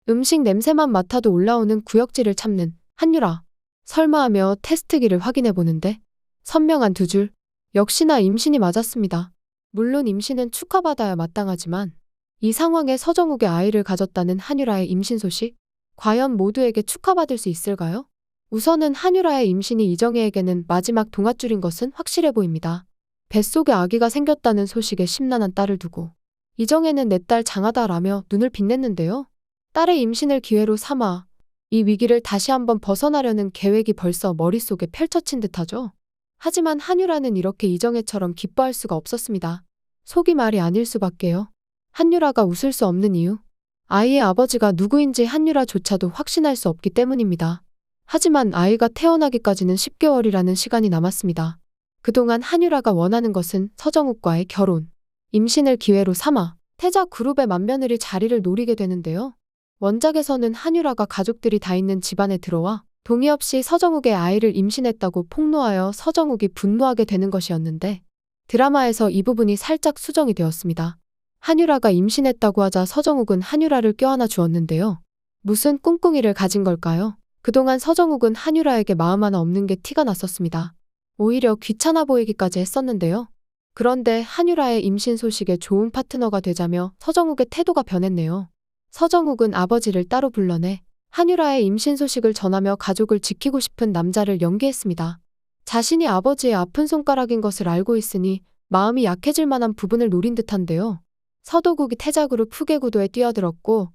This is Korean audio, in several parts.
음식 냄새만 맡아도 올라오는 구역질을 참는 한유라. 설마 하며 테스트기를 확인해 보는데 선명한 두 줄. 역시나 임신이 맞았습니다. 물론 임신은 축하받아야 마땅하지만 이 상황에 서정욱의 아이를 가졌다는 한유라의 임신 소식? 과연 모두에게 축하받을 수 있을까요? 우선은 한유라의 임신이 이정혜에게는 마지막 동아줄인 것은 확실해 보입니다. 뱃속에 아기가 생겼다는 소식에 심란한 딸을 두고 이정혜는 내 딸 장하다라며 눈을 빛냈는데요. 딸의 임신을 기회로 삼아 이 위기를 다시 한번 벗어나려는 계획이 벌써 머릿속에 펼쳐진 듯하죠. 하지만 한유라는 이렇게 이정혜처럼 기뻐할 수가 없었습니다. 속이 말이 아닐 수밖에요. 한유라가 웃을 수 없는 이유? 아이의 아버지가 누구인지 한유라조차도 확신할 수 없기 때문입니다. 하지만 아이가 태어나기까지는 10개월이라는 시간이 남았습니다. 그동안 한유라가 원하는 것은 서정욱과의 결혼, 임신을 기회로 삼아 태자 그룹의 맏며느리 자리를 노리게 되는데요. 원작에서는 한유라가 가족들이 다 있는 집안에 들어와 동의 없이 서정욱의 아이를 임신했다고 폭로하여 서정욱이 분노하게 되는 것이었는데 드라마에서 이 부분이 살짝 수정이 되었습니다. 한유라가 임신했다고 하자 서정욱은 한유라를 껴안아 주었는데요. 무슨 꿍꿍이를 가진 걸까요? 그동안 서정욱은 한유라에게 마음 하나 없는 게 티가 났었습니다. 오히려 귀찮아 보이기까지 했었는데요. 그런데 한유라의 임신 소식에 좋은 파트너가 되자며 서정욱의 태도가 변했네요. 서정욱은 아버지를 따로 불러내 한유라의 임신 소식을 전하며 가족을 지키고 싶은 남자를 연기했습니다. 자신이 아버지의 아픈 손가락인 것을 알고 있으니 마음이 약해질 만한 부분을 노린 듯한데요. 서도국이 태자그룹 후계구도에 뛰어들었고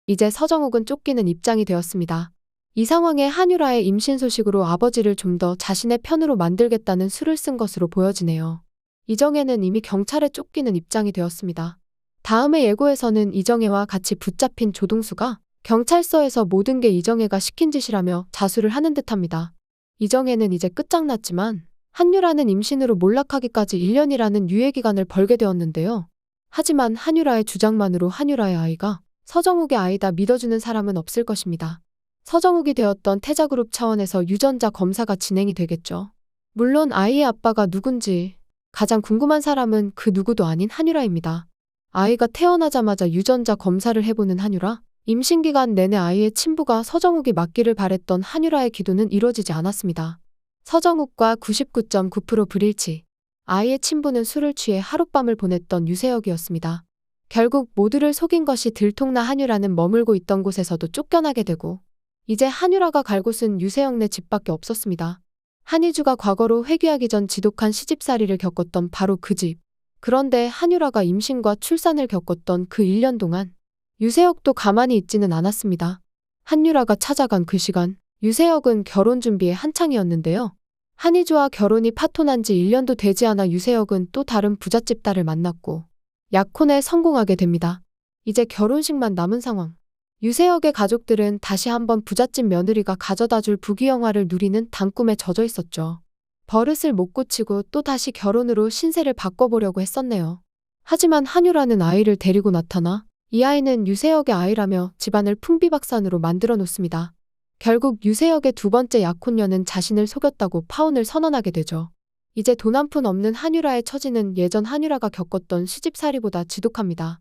이제 서정욱은 쫓기는 입장이 되었습니다. 이 상황에 한유라의 임신 소식으로 아버지를 좀 더 자신의 편으로 만들겠다는 수를 쓴 것으로 보여지네요. 이정혜는 이미 경찰에 쫓기는 입장이 되었습니다. 다음의 예고에서는 이정혜와 같이 붙잡힌 조동수가 경찰서에서 모든 게 이정혜가 시킨 짓이라며 자수를 하는 듯합니다. 이정혜는 이제 끝장났지만 한유라는 임신으로 몰락하기까지 1년이라는 유예기간을 벌게 되었는데요. 하지만 한유라의 주장만으로 한유라의 아이가 서정욱의 아이다 믿어주는 사람은 없을 것입니다. 서정욱이 되었던 태자그룹 차원에서 유전자 검사가 진행이 되겠죠. 물론 아이의 아빠가 누군지 가장 궁금한 사람은 그 누구도 아닌 한유라입니다. 아이가 태어나자마자 유전자 검사를 해보는 한유라. 임신 기간 내내 아이의 친부가 서정욱이 맞기를 바랬던 한유라의 기도는 이루어지지 않았습니다. 서정욱과 99.9% 불일치. 아이의 친부는 술을 취해 하룻밤을 보냈던 유세혁이었습니다. 결국 모두를 속인 것이 들통나 한유라는 머물고 있던 곳에서도 쫓겨나게 되고 이제 한유라가 갈 곳은 유세혁네 집밖에 없었습니다. 한희주가 과거로 회귀하기 전 지독한 시집살이를 겪었던 바로 그 집. 그런데 한유라가 임신과 출산을 겪었던 그 1년 동안 유세혁도 가만히 있지는 않았습니다. 한유라가 찾아간 그 시간, 유세혁은 결혼 준비에 한창이었는데요. 한희주와 결혼이 파토난 지 1년도 되지 않아 유세혁은 또 다른 부잣집 딸을 만났고 약혼에 성공하게 됩니다. 이제 결혼식만 남은 상황. 유세혁의 가족들은 다시 한번 부잣집 며느리가 가져다줄 부귀영화를 누리는 단꿈에 젖어 있었죠. 버릇을 못 고치고 또 다시 결혼으로 신세를 바꿔보려고 했었네요. 하지만 한유라는 아이를 데리고 나타나 이 아이는 유세혁의 아이라며 집안을 풍비박산으로 만들어 놓습니다. 결국 유세혁의 두 번째 약혼녀는 자신을 속였다고 파혼을 선언하게 되죠. 이제 돈 한 푼 없는 한유라의 처지는 예전 한유라가 겪었던 시집살이보다 지독합니다.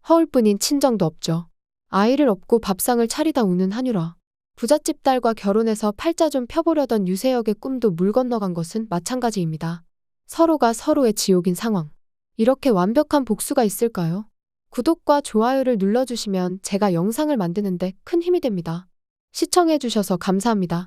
허울뿐인 친정도 없죠. 아이를 업고 밥상을 차리다 우는 한유라. 부잣집 딸과 결혼해서 팔자 좀 펴보려던 유세혁의 꿈도 물 건너간 것은 마찬가지입니다. 서로가 서로의 지옥인 상황. 이렇게 완벽한 복수가 있을까요? 구독과 좋아요를 눌러주시면 제가 영상을 만드는데 큰 힘이 됩니다. 시청해주셔서 감사합니다.